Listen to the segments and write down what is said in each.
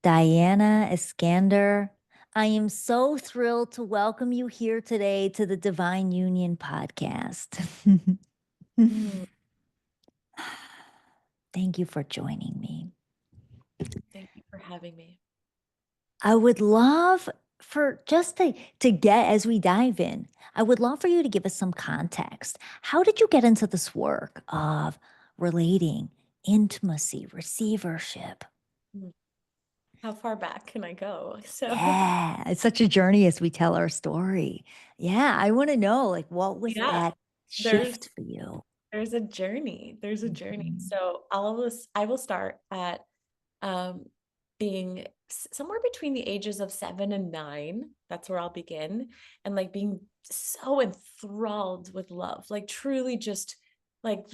Diana Eskander. I am so thrilled to welcome you here today to the Divine Union podcast. Mm, Thank you for joining me. thank you for having me. I would love for just to get as we dive in, I would love for you to give us some context. How did you get into this work of relating, intimacy, receivership? Mm. How far back can I go? So, Yeah, it's such a journey as we tell our story. Yeah, I want to know, like, what was yeah, that there's shift for you? there's a journey. There's a journey. Mhm. So, I will start at um being somewhere between the ages of 7 and 9. That's where I'll begin, and like being so enthralled with love, like truly just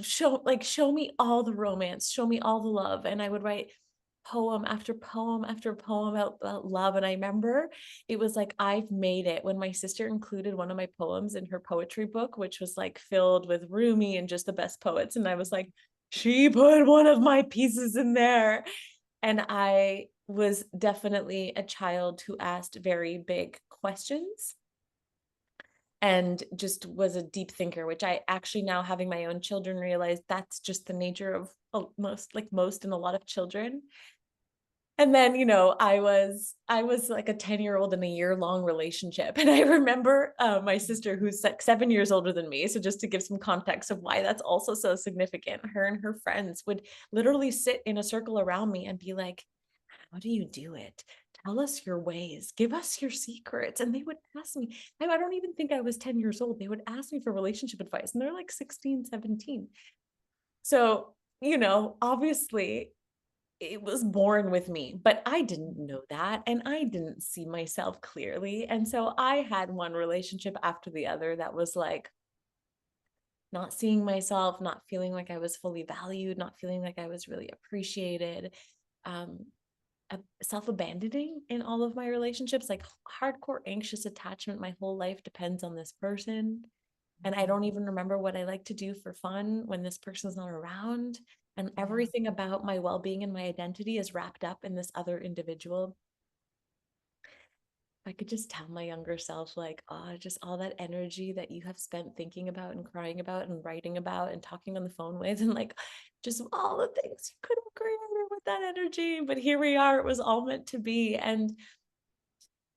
show me all the romance, show me all the love, and I would write poem after poem after poem about love. And I remember it was like I've made it when my sister included one of my poems in her poetry book, which was like filled with Rumi and just the best poets. And I was like, she put one of my pieces in there. And I was definitely a child who asked very big questions and just was a deep thinker, which I actually, now having my own children, realize that's just the nature of most and a lot of children. And then, I was like a 10-year-old in a year-long relationship. And I remember my sister, who's like 7 years older than me. So just to give some context of why that's also so significant, her and her friends would literally sit in a circle around me and be like, how do you do it? Tell us your ways. Give us your secrets. And they would ask me, I don't even think I was 10 years old. They would ask me for relationship advice. And they're like 16, 17. So, obviously it was born with me, but I didn't know that. And I didn't see myself clearly. And so I had one relationship after the other that was like not seeing myself, not feeling like I was fully valued, not feeling like I was really appreciated. Um, Self-abandoning in all of my relationships, like hardcore anxious attachment. My whole life depends on this person, and I don't even remember what I like to do for fun when this person's not around. And Yeah. everything about my well-being and my identity is wrapped up in this other individual. I could just tell my younger self, like, oh, just all that energy that you have spent thinking about and crying about and writing about and talking on the phone with, and like just all the things you could have created with that energy. But here we are, it was all meant to be. And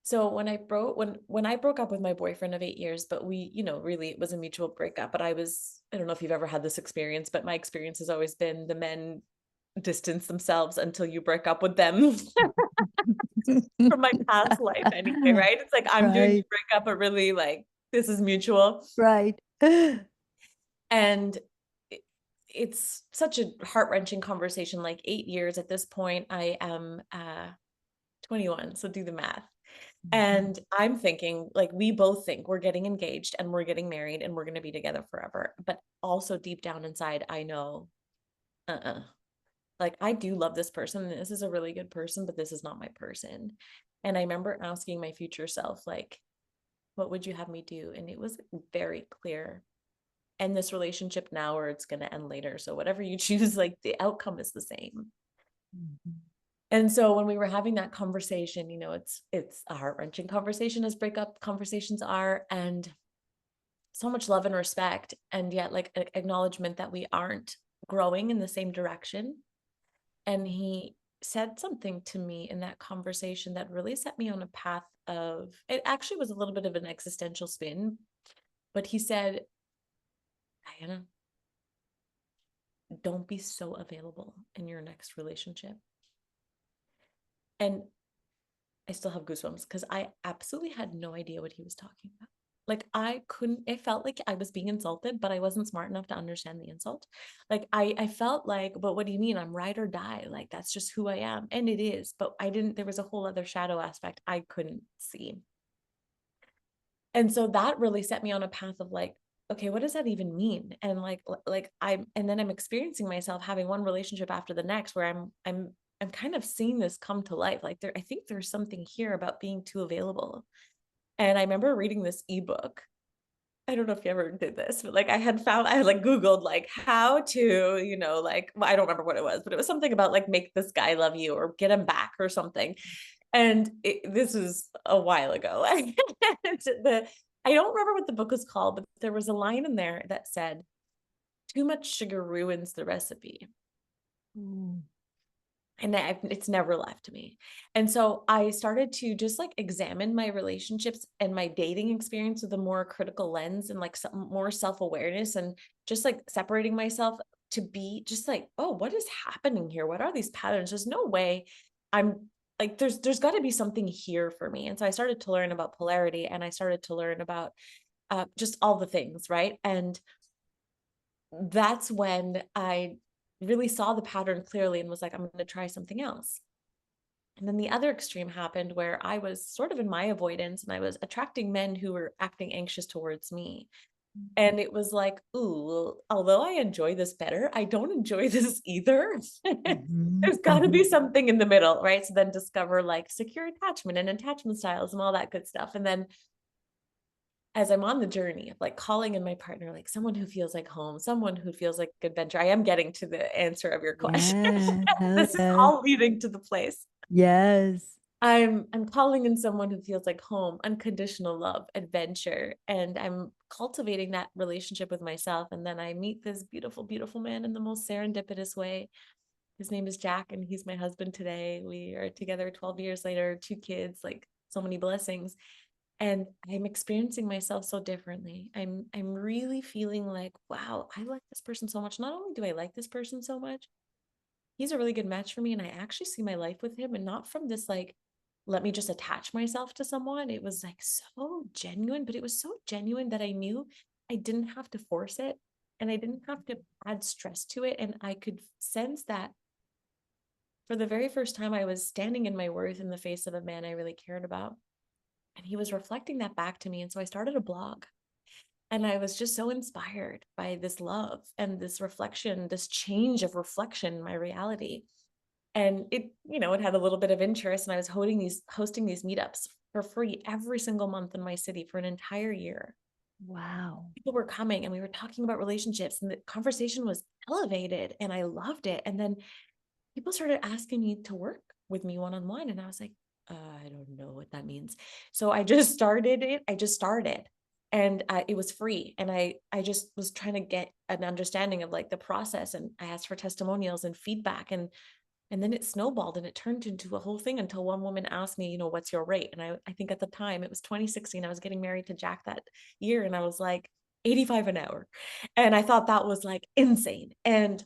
so when I broke up with my boyfriend of 8 years, but we, really it was a mutual breakup. But I don't know if you've ever had this experience, but my experience has always been the men distance themselves until you break up with them. From my past life anyway, right? It's like I'm doing the Right, breakup, but really like this is mutual. right. And it, it's such a heart-wrenching conversation. Like 8 years at this point, I am 21, so do the math. Mhm. And I'm thinking, like, we both think we're getting engaged and we're getting married and we're going to be together forever. But also deep down inside, I know, uh-uh. Like, I do love this person. And this is a really good person, but this is not my person. And I remember asking my future self, like, what would you have me do? And it was very clear. End this relationship now or it's going to end later. So whatever you choose, like, the outcome is the same. Mhm. And so when we were having that conversation, it's a heart-wrenching conversation, as breakup conversations are, and so much love and respect, and yet like acknowledgement that we aren't growing in the same direction. And he said something to me in that conversation that really set me on a path of, it actually was a little bit of an existential spin, but he said, Diana, don't be so available in your next relationship. And I still have goosebumps because I absolutely had no idea what he was talking about. Like, I couldn't, it felt like I was being insulted, but I wasn't smart enough to understand the insult. Like, I felt like, but what do you mean? I'm ride or die. Like, that's just who I am. And it is, but there was a whole other shadow aspect I couldn't see. And so that really set me on a path of like, okay, what does that even mean? And and then I'm experiencing myself having one relationship after the next where I'm kind of seeing this come to life. Like, I think there's something here about being too available. And I remember reading this ebook I don't know if you ever did this, but like I had like Googled like how to, like well, I don't remember what it was, but it was something about like make this guy love you or get him back or something. And this was a while ago. And I don't remember what the book was called, but there was a line in there that said, "Too much sugar ruins the recipe." Mm. And it's never left me. And so I started to just like examine my relationships and my dating experience with a more critical lens and like some more self-awareness and just like separating myself to be just like, oh, what is happening here? What are these patterns? There's no way I'm like there's got to be something here for me. And so I started to learn about polarity and I started to learn about just all the things, right? And that's when I really saw the pattern clearly and was like, I'm going to try something else. And then the other extreme happened where I was sort of in my avoidance and I was attracting men who were acting anxious towards me. And it was like, ooh, well, although I enjoy this better, I don't enjoy this either. Mhm, There's got to be mhm. something in the middle, right? So then discover like secure attachment and attachment styles and all that good stuff. And then as I'm on the journey of like calling in my partner, like someone who feels like home, someone who feels like adventure, I am getting to the answer of your question. Yeah, hell This is yeah. all leading to the place. Yes. I'm calling in someone who feels like home, unconditional love, adventure, and I'm cultivating that relationship with myself. And then I meet this beautiful, beautiful man in the most serendipitous way. His name is Jack, and he's my husband today. We are together 12 years later, two kids, like so many blessings. And I'm experiencing myself so differently. I'm really feeling like, wow, I like this person so much. Not only do I like this person so much, he's a really good match for me. And I actually see my life with him and not from this like, let me just attach myself to someone. It was like so genuine, but it was so genuine that I knew I didn't have to force it and I didn't have to add stress to it. And I could sense that for the very first time, I was standing in my worth in the face of a man I really cared about. And he was reflecting that back to me. And so I started a blog. And I was just so inspired by this love and this reflection, this change of reflection in my reality. And it had a little bit of interest. And I was hosting these meetups for free every single month in my city for an entire year. Wow. People were coming and we were talking about relationships, and the conversation was elevated and I loved it. And then people started asking me to work with me one on one. And I was like, I don't know what that means. So I just started it. I just started and it was free. And I just was trying to get an understanding of like the process. And I asked for testimonials and feedback. And then it snowballed and it turned into a whole thing until one woman asked me, what's your rate? And I think at the time it was 2016. I was getting married to Jack that year. And I was like, 85 an hour. And I thought that was like insane. And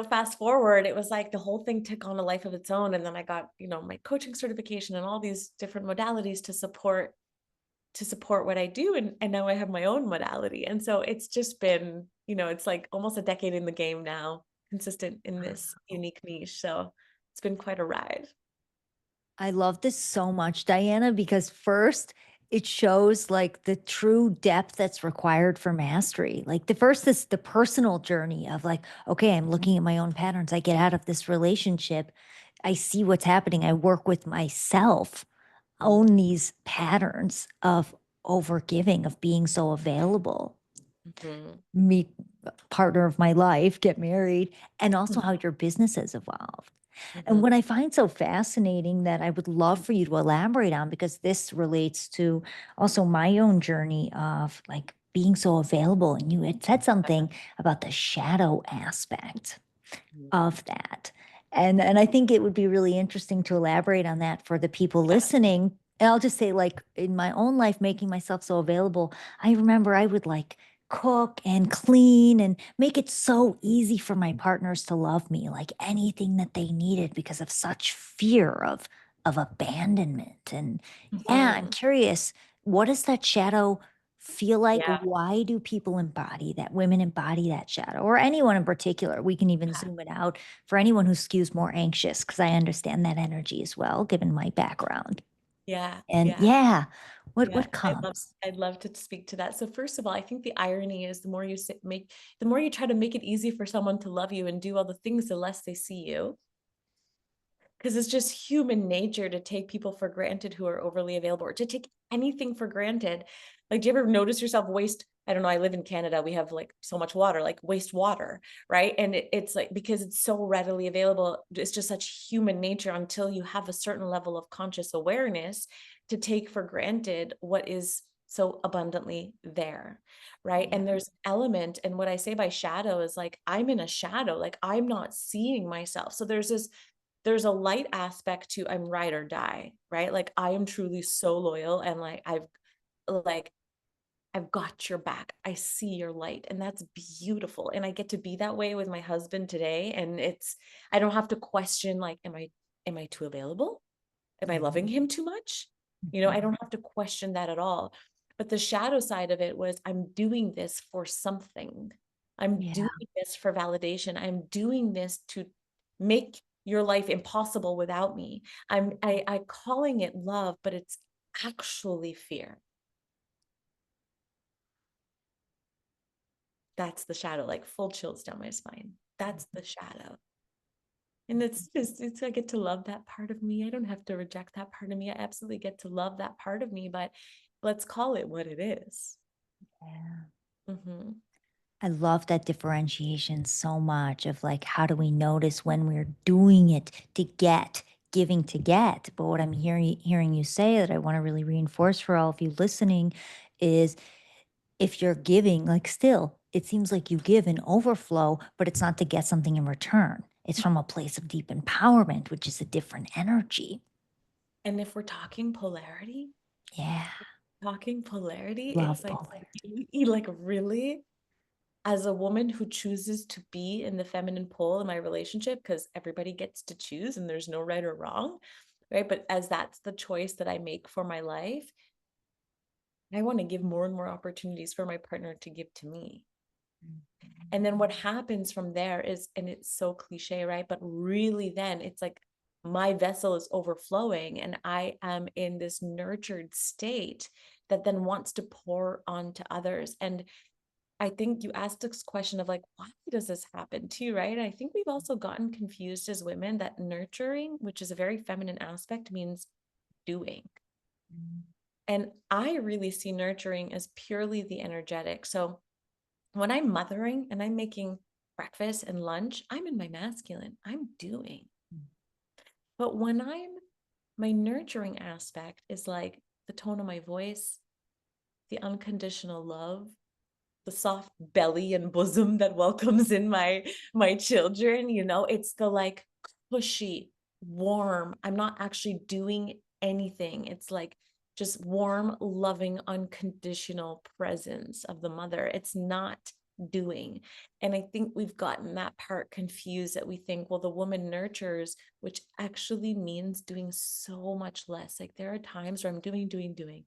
fast forward, it was like the whole thing took on a life of its own. And then I got, my coaching certification and all these different modalities to support what I do. And now I have my own modality. And so it's just been, it's like almost a decade in the game now, consistent in this unique niche. So it's been quite a ride. I love this so much, Diana, because first it shows like the true depth that's required for mastery. Like the first is the personal journey of like, okay, I'm looking at my own patterns. I get out of this relationship. I see what's happening. I work with myself, Mhm. own these patterns of overgiving, of being so available, Mhm. meet partner of my life, get married, and also how Mhm. your business has evolved. And Mhm. what I find so fascinating that I would love for you to elaborate on, because this relates to also my own journey of like being so available. And you had said something about the shadow aspect Mhm. of that. And I think it would be really interesting to elaborate on that for the people Yeah. listening. And I'll just say, like in my own life, making myself so available, I remember I would like cook and clean and make it so easy for my partners to love me, like anything that they needed because of such fear of abandonment. And yeah, I'm Mhm. curious, what does that shadow feel like? Yeah. Why do people embody that? Women embody that shadow, or anyone in particular? We can even Yeah. zoom it out for anyone who skews more anxious, because I understand that energy as well, given my background. Yeah. And Yeah. yeah, Yeah, what comes? I'd love to speak to that. So first of all, I think the irony is the more you try to make it easy for someone to love you and do all the things, the less they see you. because it's just human nature to take people for granted who are overly available, or to take anything for granted. Like, do you ever notice yourself waste? I don't know. I live in Canada. We have like so much water, like waste water, right? And it's like, because it's so readily available, it's just such human nature until you have a certain level of conscious awareness to take for granted what is so abundantly there, right? Yeah. And there's element, and what I say by shadow is like, I'm in a shadow, like I'm not seeing myself. So there's a light aspect to I'm ride or die, right? Like I am truly so loyal, and like I've got your back. I see your light, and that's beautiful. And I get to be that way with my husband today, and I don't have to question like am I too available? Am I loving Mhm. him too much? I Mhm. don't have to question that at all. But the shadow side of it was I'm doing this for something. I'm Yeah. doing this for validation. I'm doing this to make your life impossible without me. I calling it love, but it's actually fear. That's the shadow, like full chills down my spine. That's the shadow. And it's I get to love that part of me. I don't have to reject that part of me. I absolutely get to love that part of me, but let's call it what it is. Yeah. Mhm. I love that differentiation so much of like, how do we notice when we're doing it to get, giving to get? But what I'm hearing you say that I want to really reinforce for all of you listening is if you're giving, like still, it seems like you give in overflow, but it's not to get something in return. It's from a place of deep empowerment, which is a different energy. And if we're talking polarity, Yeah. it's Love like polarity. like really, as a woman who chooses to be in the feminine pole in my relationship, because everybody gets to choose and there's no right or wrong, right? But as that's the choice that I make for my life, I want to give more and more opportunities for my partner to give to me. And then what happens from there is, and it's so cliche, right? But really, then it's like my vessel is overflowing and I am in this nurtured state that then wants to pour onto others. And I think you asked this question of like, why does this happen too, right? I think we've also gotten confused as women that nurturing, which is a very feminine aspect, means doing. And I really see nurturing as purely the energetic. So when I'm mothering and I'm making breakfast and lunch, I'm in my masculine, I'm doing. But when my nurturing aspect is like the tone of my voice, the unconditional love, the soft belly and bosom that welcomes in my children, it's the like cushy, warm. I'm not actually doing anything. It's like just warm, loving, unconditional presence of the mother. It's not doing. And I think we've gotten that part confused, that we think, well, the woman nurtures, which actually means doing so much less. Like there are times where I'm doing,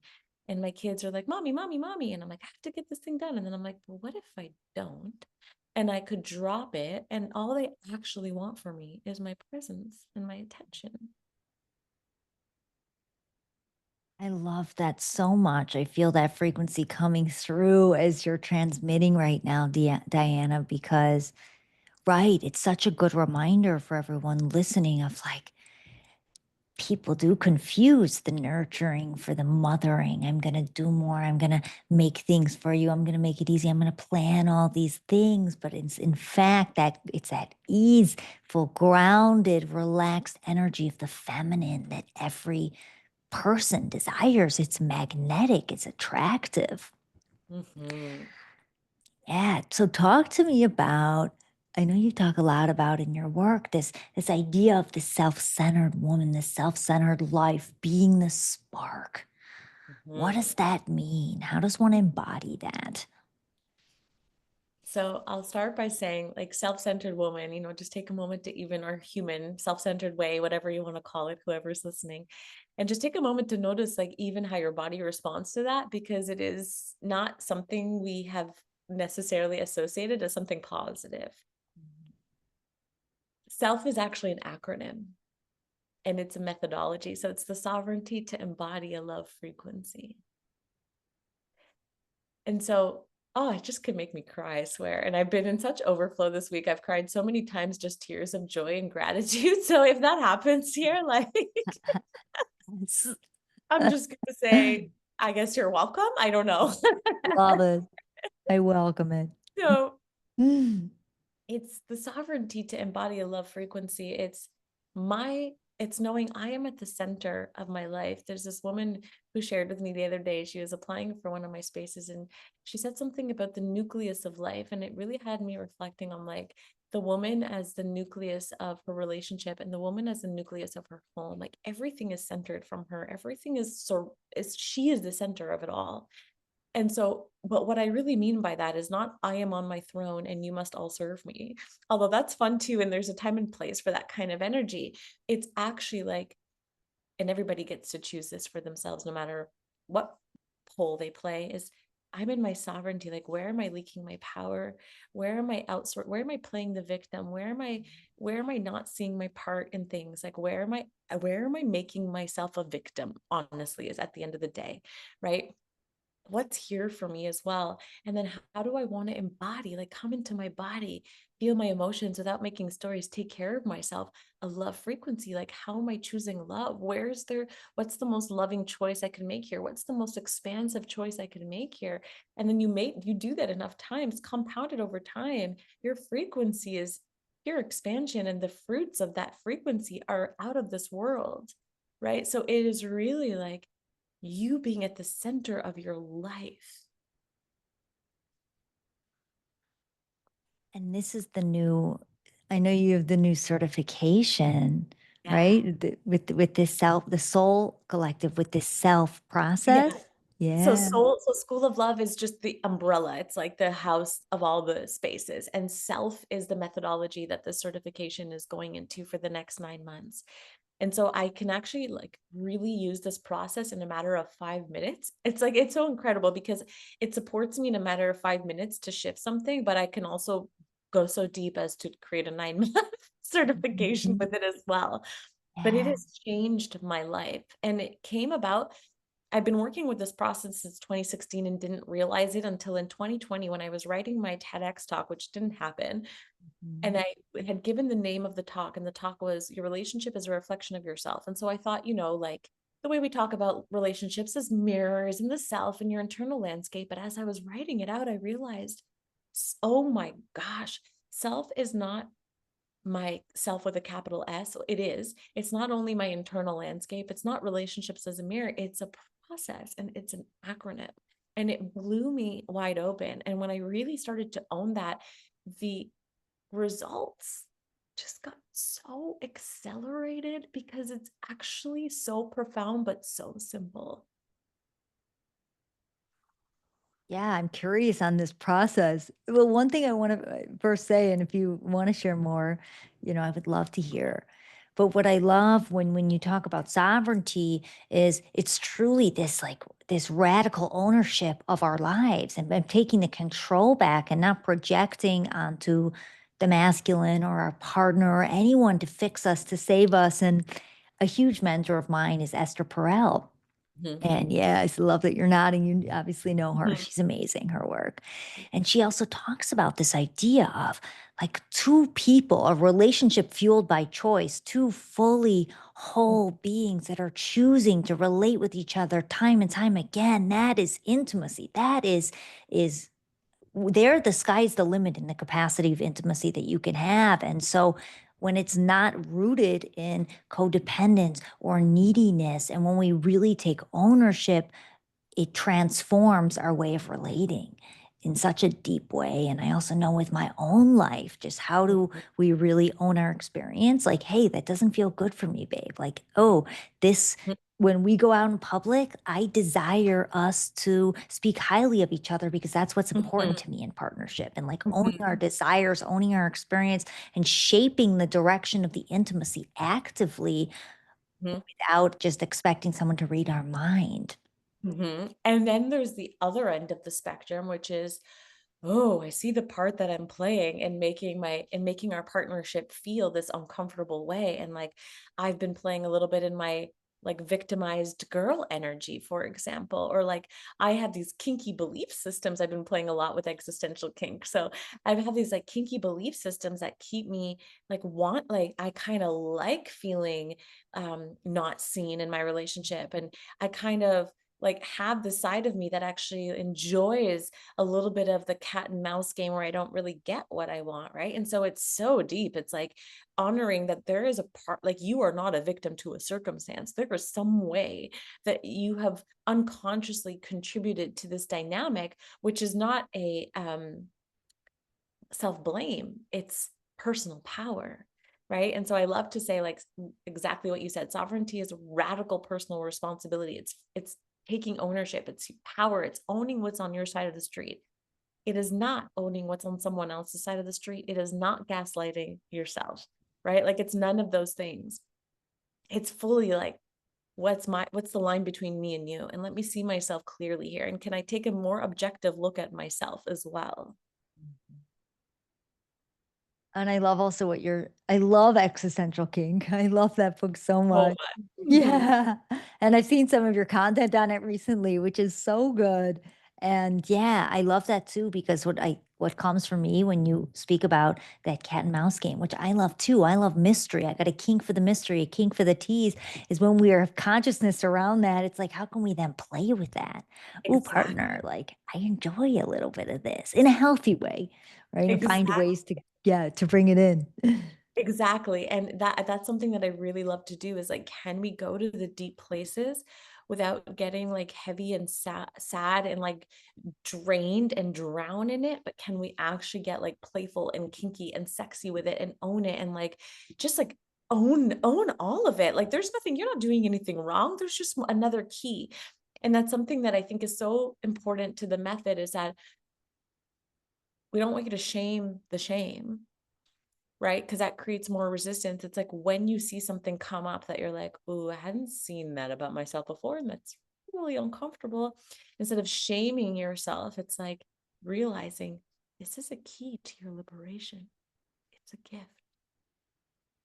and my kids are like, mommy, mommy, mommy. And I'm like, I have to get this thing done. And then I'm like, well, what if I don't? And I could drop it. And all they actually want from me is my presence and my attention. I love that so much. I feel that frequency coming through as you're transmitting right now, Diana, because, right, it's such a good reminder for everyone listening of like, people do confuse the nurturing for the mothering. I'm going to do more. I'm going to make things for you. I'm going to make it easy. I'm going to plan all these things. But it's in fact that it's that easeful, grounded, relaxed energy of the feminine that every person desires. It's magnetic, it's attractive. Mm-hmm. Yeah. So talk to me about, I know you talk a lot about in your work this idea of the self-centered woman, the self-centered life being the spark. What Mm-hmm. does that mean? How does one embody that? So I'll start by saying, like, self-centered woman, just take a moment to, even, or human, self-centered way, whatever you want to call it, whoever's listening, and just take a moment to notice, like, even how your body responds to that, because it is not something we have necessarily associated as something positive. Self is actually an acronym, and it's a methodology. So it's the sovereignty to embody a love frequency. And so Oh, it just could make me cry, I swear. And I've been in such overflow this week. I've cried so many times, just tears of joy and gratitude. So if that happens here, like, Yes. I'm just gonna say, I guess you're welcome. I don't know. Love it. I welcome it. So Mm. it's the sovereignty to embody a love frequency. It's knowing I am at the center of my life. There's this woman who shared with me the other day. She was applying for one of my spaces and she said something about the nucleus of life. And it really had me reflecting on like the woman as the nucleus of her relationship and the woman as the nucleus of her home. Like everything is centered from her. Everything is she is the center of it all. And so, but what I really mean by that is not I am on my throne and you must all serve me. Although that's fun too. And there's a time and place for that kind of energy. It's actually like, and everybody gets to choose this for themselves, no matter what pole they play, is I'm in my sovereignty. Like, where am I leaking my power? Where am I where am I playing the victim? Where am I not seeing my part in things? Like, where am I making myself a victim? Honestly, is at the end of the day, right? What's here for me as well, and then how do I want to embody, like come into my body, feel my emotions without making stories, take care of myself, a love frequency, like how am I choosing love, what's the most loving choice I can make here, what's the most expansive choice I can make here. And then you do that enough times, compounded over time, your frequency is pure expansion, and the fruits of that frequency are out of this world, right? So it is really like you being at the center of your life. And this is the new, I know you have the new certification, Yeah. right? With this self, the soul collective, with this self Yeah. process. So Yeah. School of Love is just the umbrella. It's like the house of all the spaces. And self is the methodology that the certification is going into for the next 9 months. And so I can actually like really use this process in a matter of 5 minutes. It's like, it's so incredible because it supports me in a matter of 5 minutes to shift something, but I can also go so deep as to create a 9 month certification Mhm. with it as well. But it Yeah. has changed my life. And it came about, I've been working with this process since 2016 and didn't realize it until in 2020 when I was writing my TEDx talk, which didn't happen. And Mhm. I had given the name of the talk, and the talk was Your Relationship is a Reflection of Yourself. And so I thought, like the way we talk about relationships as mirrors and the self and your internal landscape. But as I was writing it out, I realized, oh my gosh, self is not my self with a capital S. It is. It's not only my internal landscape, it's not relationships as a mirror, it's a process and it's an acronym. And it blew me wide open. And when I really started to own that, the results just got so accelerated because it's actually so profound, but so simple. Yeah, I'm curious on this process. Well, one thing I want to first say, and if you want to share more, I would love to hear. But what I love when you talk about sovereignty is it's truly this like this radical ownership of our lives and taking the control back and not projecting onto the masculine or our partner or anyone to fix us, to save us. And a huge mentor of mine is Esther Perel. Mhm, And yeah, I love that you're nodding. You obviously know her. mhm, She's amazing, her work. And she also talks about this idea of like two people, a relationship fueled by choice, two fully whole beings that are choosing to relate with each other time and time again. That is intimacy. That is there the sky's the limit in the capacity of intimacy that you can have. And so when it's not rooted in codependence or neediness, and when we really take ownership, it transforms our way of relating in such a deep way. And I also know with my own life, just how do mhm, we really own our experience? Like, hey, that doesn't feel good for me, babe. Like, oh, this, mhm, when we go out in public, I desire us to speak highly of each other because that's what's important mhm, to me in partnership. And like owning mhm, our desires, owning our experience, and shaping the direction of the intimacy actively mhm, without just expecting someone to read our mind. mhm. And then there's the other end of the spectrum, which is, oh, I see the part that I'm playing and making our partnership feel this uncomfortable way. And like I've been playing a little bit in my like victimized girl energy, for example, or like I have these kinky belief systems. I've been playing a lot with existential kink. So I've had these like kinky belief systems that keep me like I kind of like feeling not seen in my relationship. And I kind of like have the side of me that actually enjoys a little bit of the cat and mouse game where I don't really get what I want, right? And so it's so deep. It's like honoring that there is a part, like you are not a victim to a circumstance. There is some way that you have unconsciously contributed to this dynamic, which is not a self-blame, it's personal power, right? And so I love to say like exactly what you said. Sovereignty is radical personal responsibility. It's taking ownership, it's power, it's owning what's on your side of the street. It is not owning what's on someone else's side of the street. It is not gaslighting yourself, right? Like it's none of those things. It's fully like what's the line between me and you, and let me see myself clearly here, and can I take a more objective look at myself as well. And I love also I love Existential King. I love that book so So much. fun. Yeah. And I've seen some of your content on it recently, which is so good. And yeah, I love that too, because what comes for me when you speak about that cat and mouse game, which I love too. I love mystery. I got a kink for the mystery, a kink for the tease, is when we are consciousness around that. It's like, how can we then play with that? Ooh, Exactly. partner, like I enjoy a little bit of this in a healthy way, right? And find Exactly. ways to, yeah, to bring it in. Exactly. And that's something that I really love to do is like, can we go to the deep places without getting like heavy and sad and like drained and drown in it? But can we actually get like playful and kinky and sexy with it and own it and like just like own all of it? Like there's nothing, you're not doing anything wrong. There's just another key. And that's something that I think is so important to the method, is that we don't want you to shame the shame, right? Because that creates more resistance. It's like when you see something come up that you're like, "Ooh, I hadn't seen that about myself before, and that's really uncomfortable." Instead of shaming yourself, it's like realizing this is a key to your liberation. It's a gift.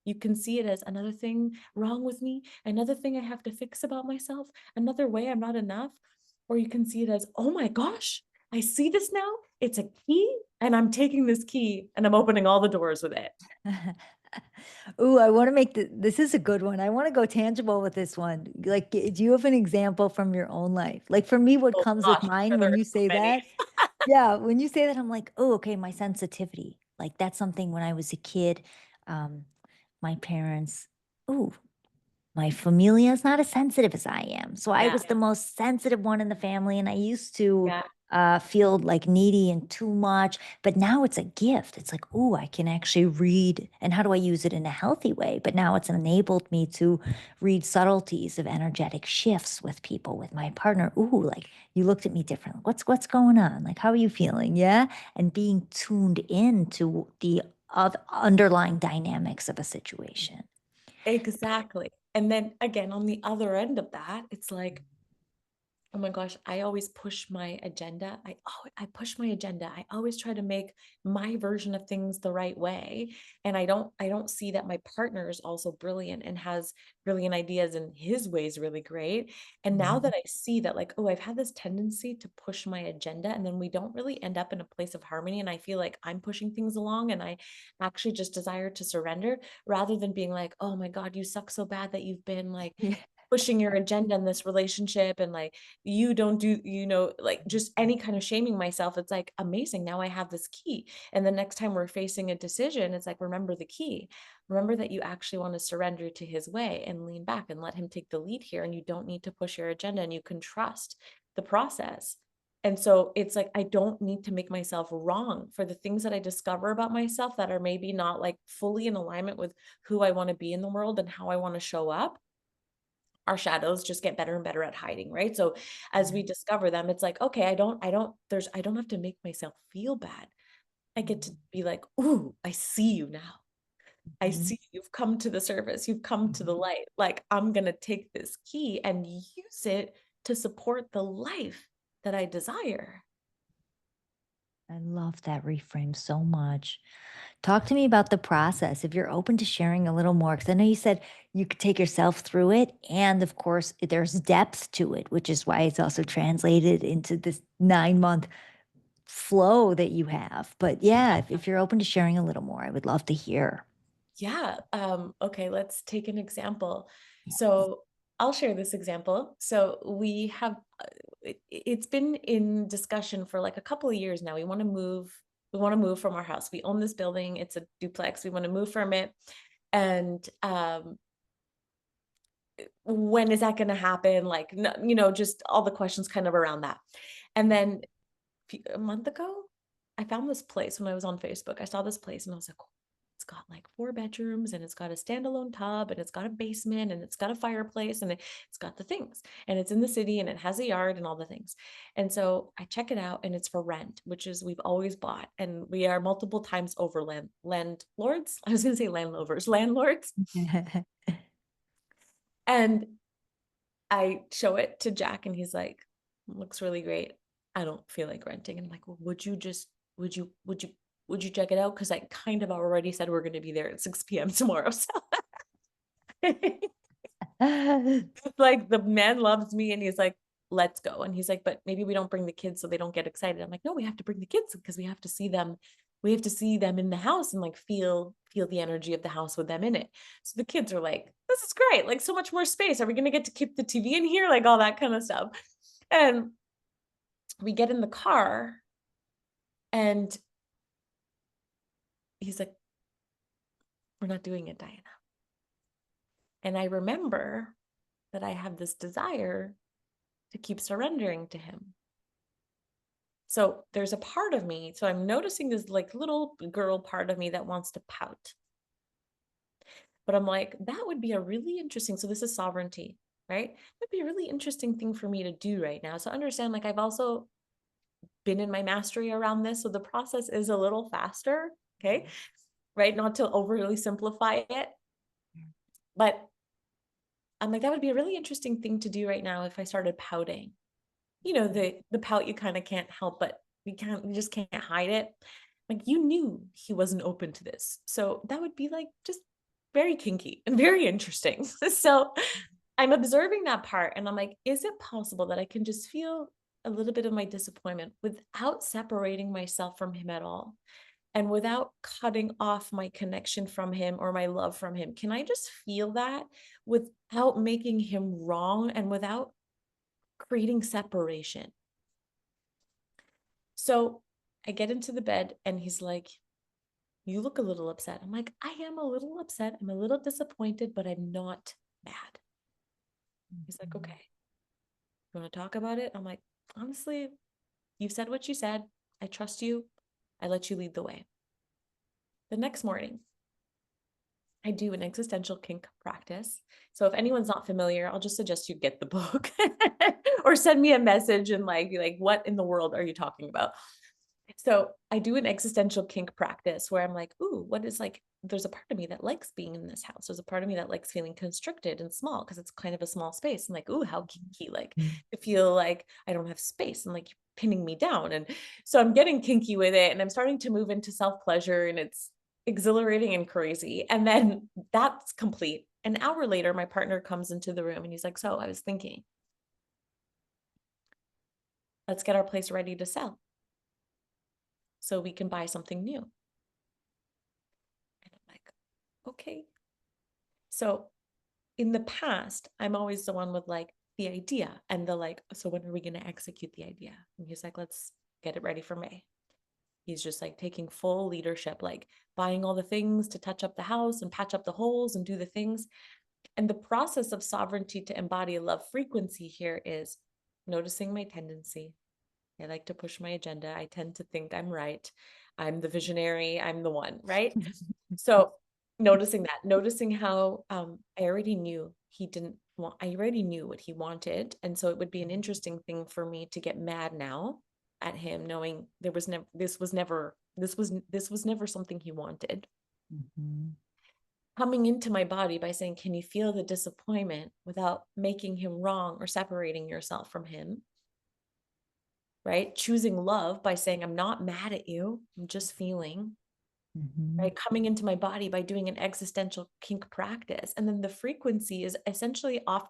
You can see it as another thing wrong with me, another thing I have to fix about myself, another way I'm not enough. Or you can see it as, oh my gosh, I see this now. It's a key, and I'm taking this key and I'm opening all the doors with it. Ooh, I want to make this is a good one. I want to go tangible with this one. Like, do you have an example from your own life? Like for me, what Oh comes with gosh, I'm mine sure there when are you so say many. that, yeah, when you say that, I'm like, oh, okay, my sensitivity. Like that's something when I was a kid, um, my parents, ooh, my familia is not as sensitive as I am. So I Yeah, was the most sensitive one in the family, and I used to yeah. feel like needy and too much. But now it's a gift. It's like, oh, I can actually read. And how do I use it in a healthy way? But now it's enabled me to read subtleties of energetic shifts with people, with my partner. Ooh, like you looked at me differently. What's going on? Like, how are you feeling? Yeah. And being tuned in to the underlying dynamics of a situation. Exactly. And then again, on the other end of that, it's like, oh my gosh, I always push my agenda. I push my agenda. I always try to make my version of things the right way. And I don't see that my partner is also brilliant and has brilliant ideas and his way is really great. And now Mhm. that I see that, like, oh, I've had this tendency to push my agenda and then we don't really end up in a place of harmony. And I feel like I'm pushing things along and I actually just desire to surrender rather than being like, oh my God, you suck so bad that you've been like Yeah. pushing your agenda in this relationship, and like you don't do, like just any kind of shaming myself. It's like amazing, now I have this key, and the next time we're facing a decision, it's like, remember the key, remember that you actually want to surrender to his way and lean back and let him take the lead here, and you don't need to push your agenda and you can trust the process. And so it's like I don't need to make myself wrong for the things that I discover about myself that are maybe not like fully in alignment with who I want to be in the world and how I want to show up. Our shadows just get better and better at hiding, right? So as we discover them, it's like, okay, I don't have to make myself feel bad. I get to be like, ooh, I see you now. I Mhm. see you've come to the surface, you've come to the light. Like, I'm gonna take this key and use it to support the life that I desire. I love that reframe so much. Talk to me about the process, if you're open to sharing a little more, because I know you said you could take yourself through it, and of course, there's depth to it, which is why it's also translated into this 9-month flow that you have. But yeah, if you're open to sharing a little more, I would love to hear. Yeah. Okay, let's take an example. Yeah. So I'll share this example. So we have, it's been in discussion for like a couple of years now. We want to move. We want to move from our house. We own this building. It's a duplex. We want to move from it. And when is that going to happen? Like, just all the questions kind of around that. And then a month ago, I found this place when I was on Facebook. I saw this place and I was like, "Oh, it's got like 4 bedrooms and it's got a standalone tub and it's got a basement and it's got a fireplace and it's got the things and it's in the city and it has a yard and all the things." And so I check it out and it's for rent, which is we've always bought and we are multiple times over landlords. I was going to say landlords. And I show it to Jack and he's like, "Looks really great. I don't feel like renting." And I'm like, "Well, would you, would you, would you check it out? Cause I kind of already said we're going to be there at 6 p.m. tomorrow." So like the man loves me and he's like, "Let's go." And he's like, "But maybe we don't bring the kids so they don't get excited." I'm like, "No, we have to bring the kids because we have to see them. We have to see them in the house and like feel the energy of the house with them in it." So the kids are like, "This is great. Like so much more space. Are we going to get to keep the TV in here?" Like all that kind of stuff. And we get in the car and he's like, "We're not doing it, Diana." And I remember that I have this desire to keep surrendering to him. So there's a part of me, so I'm noticing this like little girl part of me that wants to pout. But I'm like, that would be a really interesting. So this is sovereignty, right? That'd be a really interesting thing for me to do right now. So understand, like I've also been in my mastery around this. So the process is a little faster. Okay. Right. Not to overly simplify it. But I'm like, that would be a really interesting thing to do right now if I started pouting. The pout you kind of can't help, but you just can't hide it. Like you knew he wasn't open to this. So that would be like just very kinky and very interesting. So I'm observing that part and I'm like, is it possible that I can just feel a little bit of my disappointment without separating myself from him at all? And without cutting off my connection from him or my love from him? Can I just feel that without making him wrong and without creating separation? So I get into the bed and he's like, "You look a little upset." I'm like, "I am a little upset. I'm a little disappointed, but I'm not mad." He's like, "Okay, you want to talk about it?" I'm like, "Honestly, you've said what you said. I trust you. I let you lead the way." The next morning, I do an existential kink practice. So if anyone's not familiar, I'll just suggest you get the book or send me a message and like, be like, "What in the world are you talking about?" So I do an existential kink practice where I'm like, "Ooh, what is like, there's a part of me that likes being in this house. There's a part of me that likes feeling constricted and small because it's kind of a small space." And like, "Ooh, how kinky, like to feel like I don't have space and like you're pinning me down." And so I'm getting kinky with it and I'm starting to move into self-pleasure and it's exhilarating and crazy. And then that's complete. An hour later, my partner comes into the room and he's like, "So I was thinking, let's get our place ready to sell so we can buy something new." And I'm like, "Okay." So in the past, I'm always the one with like the idea and the like, "So when are we going to execute the idea?" And he's like, "Let's get it ready for May." He's just like taking full leadership, like buying all the things to touch up the house and patch up the holes and do the things. And the process of sovereignty to embody love frequency here is noticing my tendency. I like to push my agenda. I tend to think I'm right. I'm the visionary. I'm the one, right? So noticing that, noticing how I already knew he didn't want, I already knew what he wanted. And so it would be an interesting thing for me to get mad now at him, knowing there was never, this was never something he wanted. Mhm. Coming into my body by saying, "Can you feel the disappointment?" without making him wrong or separating yourself from him, right? Choosing love by saying, "I'm not mad at you. I'm just feeling." Mhm. right? Coming into my body by doing an existential kink practice. And then the frequency is essentially off.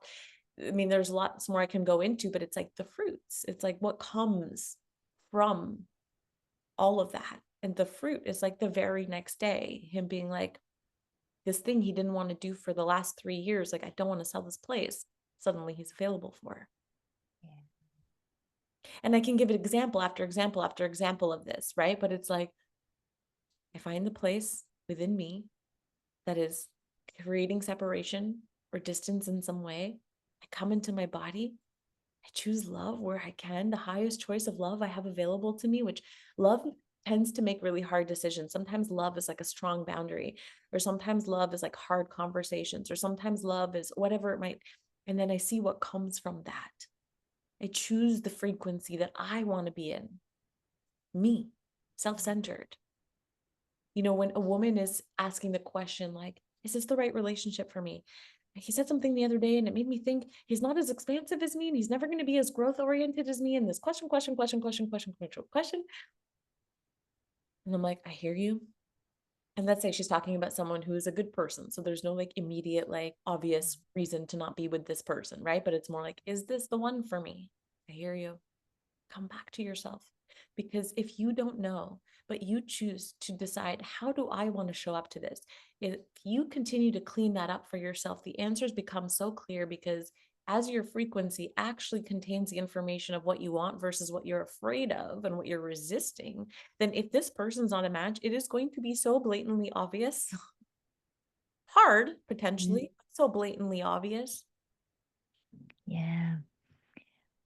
I mean, there's lots more I can go into, but it's like the fruits. It's like what comes from all of that. And the fruit is like the very next day, him being like, this thing he didn't want to do for the last 3 years, like, I don't want to sell this place. Suddenly he's available for. Yeah. And I can give an example after example after example of this, right? But it's like, I find the place within me that is creating separation or distance in some way. I come into my body. I choose love where I can, the highest choice of love I have available to me, which love tends to make really hard decisions. Sometimes love is like a strong boundary, or sometimes love is like hard conversations, or sometimes love is whatever it might. And then I see what comes from that. I choose the frequency that I want to be in, me, self centered. You know, when a woman is asking the question, like, is this the right relationship for me? He said something the other day and it made me think he's not as expansive as me and he's never going to be as growth oriented as me. And this question. And I'm like, I hear you. And let's say she's talking about someone who is a good person. So there's no like immediate, like obvious reason to not be with this person, right? But it's more like, is this the one for me? I hear you. Come back to yourself. Because if you don't know, but you choose to decide, how do I want to show up to this? If you continue to clean that up for yourself, the answers become so clear because as your frequency actually contains the information of what you want versus what you're afraid of and what you're resisting, then if this person's not a match, it is going to be so blatantly obvious, hard Mhm. potentially, but so blatantly obvious. Yeah.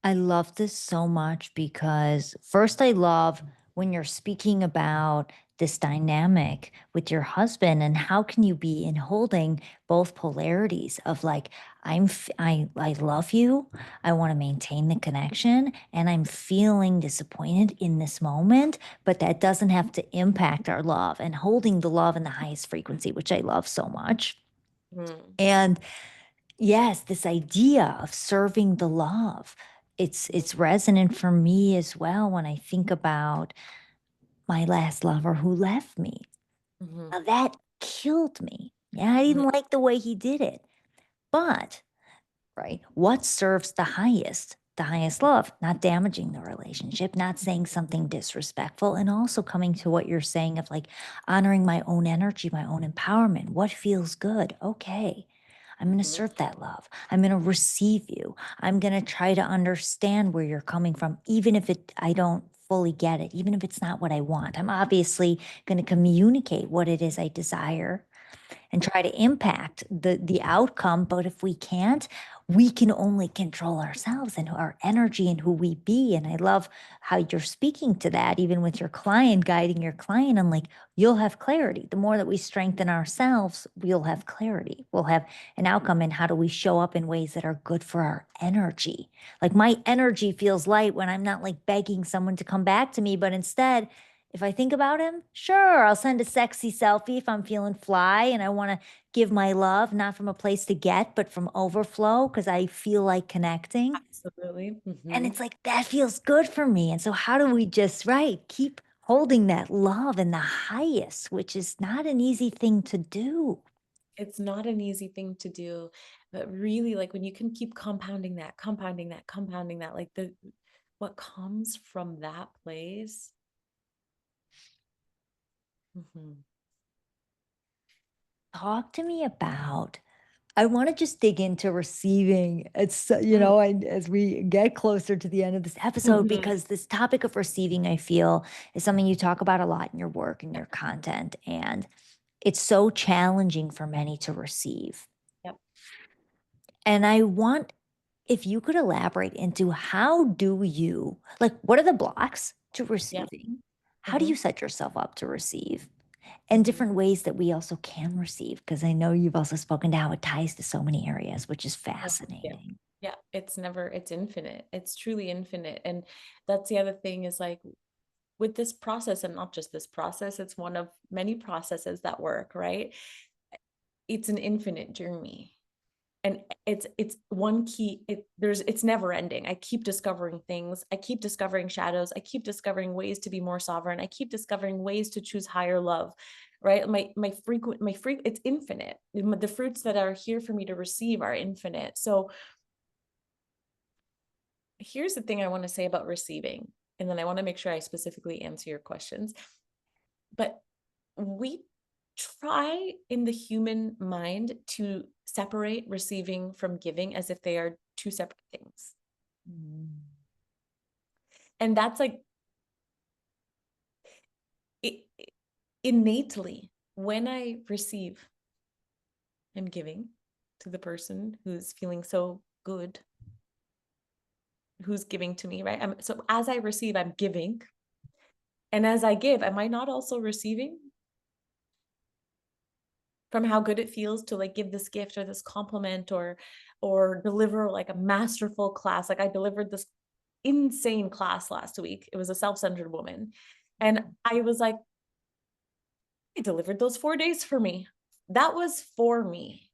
I love this so much because first, I love when you're speaking about this dynamic with your husband and how can you be in holding both polarities of like I love you, I want to maintain the connection and I'm feeling disappointed in this moment, but that doesn't have to impact our love and holding the love in the highest frequency, which I love so much. Mm, And yes, this idea of serving the love. It's resonant for me as well when I think about my last lover who left me. mhm, Now that killed me. Yeah, I mhm, didn't like the way he did it. But right? What serves the highest? The highest love, not damaging the relationship, not saying something disrespectful, and also coming to what you're saying of like honoring my own energy, my own empowerment. What feels good? Okay. I'm going to mhm. serve that love. I'm going to receive you. I'm going to try to understand where you're coming from, even if I don't fully get it, even if it's not what I want. I'm obviously going to communicate what it is I desire and try to impact the outcome. But if we can't, we can only control ourselves and our energy and who we be. And I love how you're speaking to that, even with your client, guiding your client. And like, you'll have clarity. The more that we strengthen ourselves, we'll have clarity. We'll have an outcome. And how do we show up in ways that are good for our energy? Like, my energy feels light when I'm not like begging someone to come back to me, but instead, if I think about him, sure, I'll send a sexy selfie if I'm feeling fly and I want to give my love, not from a place to get, but from overflow because I feel like connecting. Absolutely. And Mhm. it's like that feels good for me. And so, how do we just, right, keep holding that love in the highest, which is not an easy thing to do? It's not an easy thing to do, but really, like, when you can keep compounding that, like, the what comes from that place. Mhm, Talk to me about I want to just dig into receiving. mm, and as we get closer to the end of this episode, mhm. because this topic of receiving, I feel, is something you talk about a lot in your work and your content. And it's so challenging for many to receive. Yep, And I want, if you could elaborate into how do you, like, what are the blocks to yep, receiving? How do you mhm, set yourself up to receive? And mhm. different ways that we also can receive, because I know you've also spoken to how it ties to so many areas, which is Oh, yeah. fascinating. Yeah, it's infinite. It's truly infinite, and that's the other thing is, like, with this process, and not just this process, it's one of many processes that work, right? It's an infinite journey. And it's one key, it's never ending. I keep discovering things, I keep discovering shadows, I keep discovering ways to be more sovereign, I keep discovering ways to choose higher love, right? It's infinite. The fruits that are here for me to receive are infinite. So here's the thing I want to say about receiving, and then I want to make sure I specifically answer your questions. But we try in the human mind to separate receiving from giving as if they are two separate things. Mm. And that's like it, innately, when I receive, I'm giving to the person who's feeling so good, who's giving to me, right? So as I receive, I'm giving. And as I give, am I not also receiving from how good it feels to like give this gift or this compliment or deliver like a masterful class? Like I delivered this insane class last week. It was a self-centered woman. And I was like, I delivered those 4 days for me. That was for me.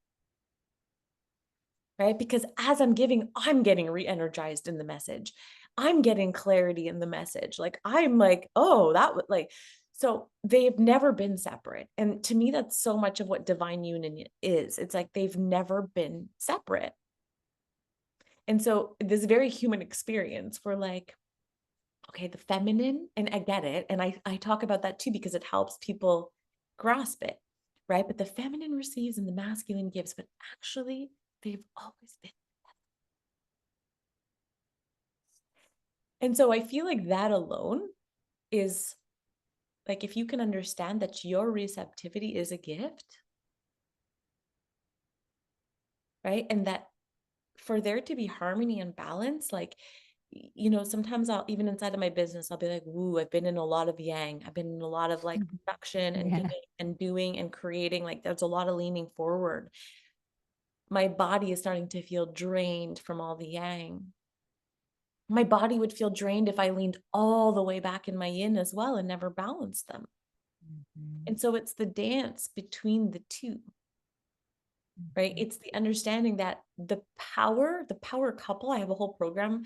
Right? Because as I'm giving, I'm getting re-energized in the message. I'm getting clarity in the message. Like I'm like, oh, that would like, so they've never been separate. And to me, that's so much of what divine union is. It's like they've never been separate. And so this very human experience, we're like, okay, the feminine, and I get it. And I talk about that too, because it helps people grasp it, right? But the feminine receives and the masculine gives, but actually they've always been. And so I feel like that alone is like, if you can understand that your receptivity is a gift, right? And that for there to be harmony and balance, like, sometimes I'll, even inside of my business, I'll be like, woo, I've been in a lot of yang. I've been in a lot of like production and Yeah. giving and doing and creating. Like, there's a lot of leaning forward. My body is starting to feel drained from all the yang. My body would feel drained if I leaned all the way back in my yin as well and never balanced them. Mhm. And so it's the dance between the two, right? It's the understanding that the power couple, I have a whole program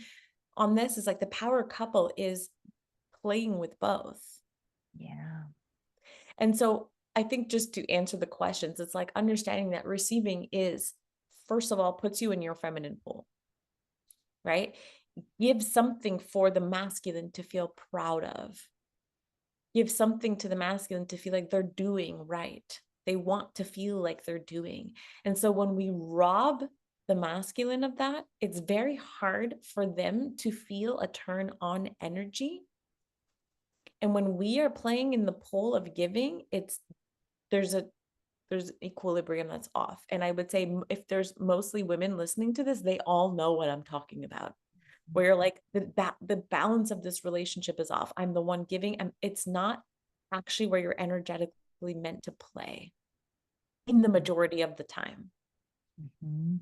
on this, is like the power couple is playing with both. Yeah. And so I think, just to answer the questions, it's like understanding that receiving is, first of all, puts you in your feminine pool, right? Give something for the masculine to feel proud of. Give something to the masculine to feel like they're doing right. They want to feel like they're doing. And so when we rob the masculine of that, it's very hard for them to feel a turn on energy. And when we are playing in the pole of giving, there's a there's equilibrium that's off. And I would say, if there's mostly women listening to this, they all know what I'm talking about. Where like the balance of this relationship is off. I'm the one giving, and it's not actually where you're energetically meant to play in the majority of the time. Mhm.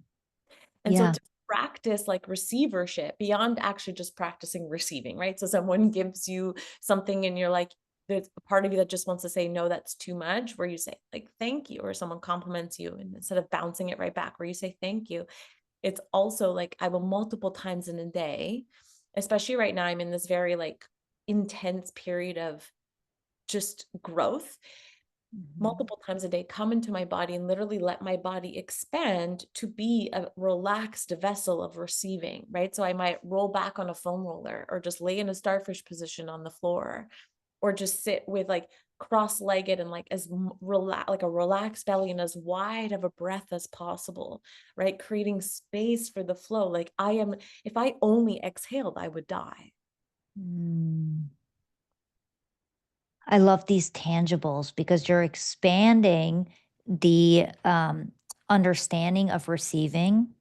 And so Yeah. to practice like receivership beyond actually just practicing receiving, right? So someone gives you something and you're like, there's a part of you that just wants to say, no, that's too much, where you say like, thank you, or someone compliments you, and instead of bouncing it right back, where you say, thank you. It's also like, I will multiple times in a day, especially right now, I'm in this very like intense period of just growth, Mhm. multiple times a day, come into my body and literally let my body expand to be a relaxed vessel of receiving, right? So I might roll back on a foam roller, or just lay in a starfish position on the floor, or just sit with like cross-legged and like as like a relaxed belly and as wide of a breath as possible, right? Creating space for the flow. Like if I only exhaled, I would die. Mm. I love these tangibles because you're expanding the understanding of receiving.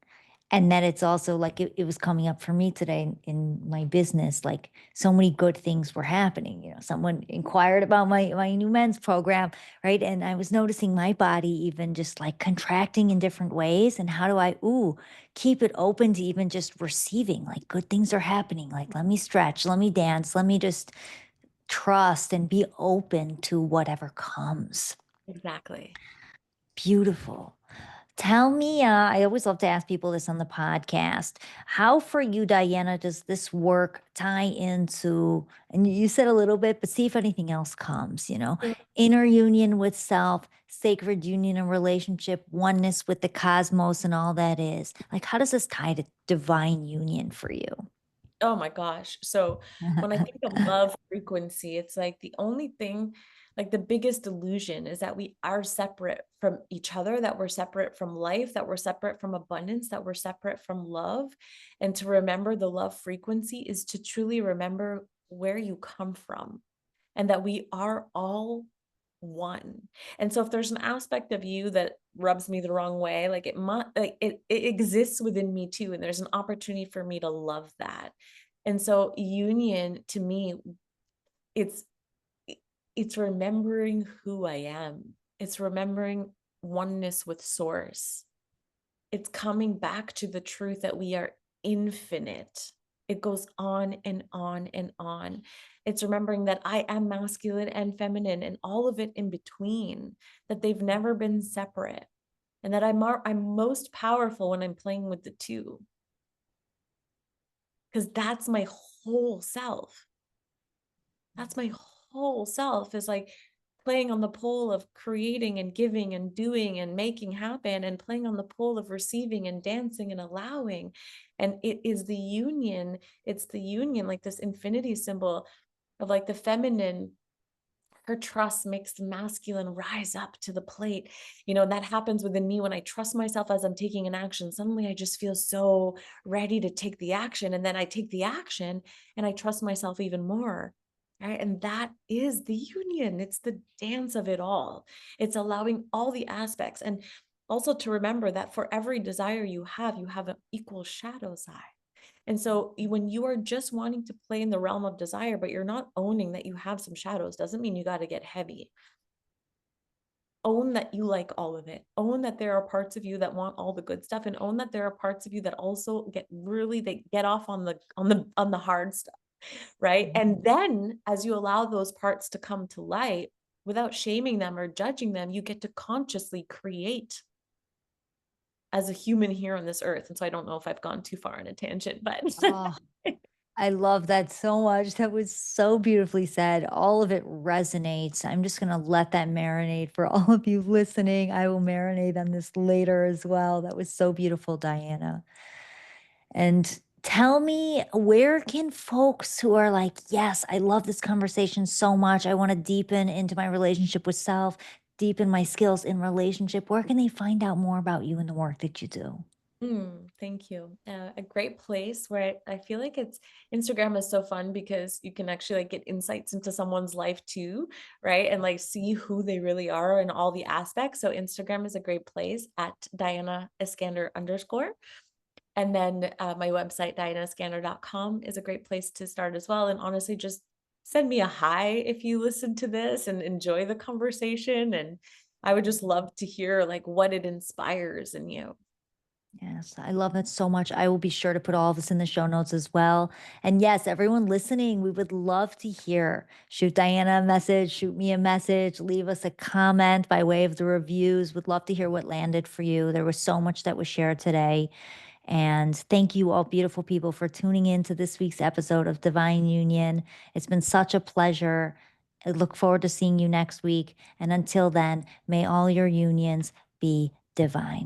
And then it's also like it was coming up for me today in my business, like so many good things were happening. Someone inquired about my new men's program, right? And I was noticing my body even just like contracting in different ways. And how do I, keep it open to even just receiving? Like good things are happening. Like let me stretch, let me dance, let me just trust and be open to whatever comes. Exactly. Beautiful. Tell me, I always love to ask people this on the podcast. How for you, Diana, does this work tie into, and you said a little bit, but see if anything else comes, Mm. inner union with self, sacred union and relationship, oneness with the cosmos and all that is. Like, how does this tie to divine union for you? Oh my gosh. So when I think of love frequency, it's like the only thing, like the biggest illusion is that we are separate from each other, that we're separate from life, that we're separate from abundance, that we're separate from love. And to remember the love frequency is to truly remember where you come from and that we are all one. And so if there's an aspect of you that rubs me the wrong way, like it exists within me too. And there's an opportunity for me to love that. And so union to me, it's it's remembering who I am. It's remembering oneness with source. It's coming back to the truth that we are infinite. It goes on and on and on. It's remembering that I am masculine and feminine and all of it in between, that they've never been separate, and that I'm most powerful when I'm playing with the two, because that's my whole self. That's my whole self is like playing on the pole of creating and giving and doing and making happen, and playing on the pole of receiving and dancing and allowing. And it is the union. It's the union, like this infinity symbol of like the feminine, her trust makes the masculine rise up to the plate. And that happens within me when I trust myself as I'm taking an action. Suddenly I just feel so ready to take the action. And then I take the action and I trust myself even more. Right. And that is the union. It's the dance of it all. It's allowing all the aspects. And also to remember that for every desire you have an equal shadow side. And so when you are just wanting to play in the realm of desire, but you're not owning that you have some shadows, doesn't mean you got to get heavy. Own that you like all of it. Own that there are parts of you that want all the good stuff, and own that there are parts of you that also they get off on the hard stuff, right? And then as you allow those parts to come to light without shaming them or judging them, you get to consciously create as a human here on this earth. And so I don't know if I've gone too far on a tangent, but Oh, I love that so much. That was so beautifully said. All of it resonates. I'm just going to let that marinate for all of you listening. I will marinate on this later as well. That was so beautiful, Diana. And tell me, where can folks who are like, yes, I love this conversation so much. I want to deepen into my relationship with self, deepen my skills in relationship. Where can they find out more about you and the work that you do? Thank you. A great place where I feel like it's Instagram is so fun because you can actually like get insights into someone's life too, right? And like see who they really are and all the aspects. So Instagram is a great place at Diana Eskander _. And then my website, dianaeskander.com, is a great place to start as well. And honestly, just send me a hi if you listen to this and enjoy the conversation. And I would just love to hear like what it inspires in you. Yes, I love it so much. I will be sure to put all of this in the show notes as well. And yes, everyone listening, we would love to hear. Shoot Diana a message, shoot me a message, leave us a comment by way of the reviews. Would love to hear what landed for you. There was so much that was shared today. And thank you, all beautiful people, for tuning in to this week's episode of Divine Union. It's been such a pleasure. I look forward to seeing you next week. And until then, may all your unions be divine.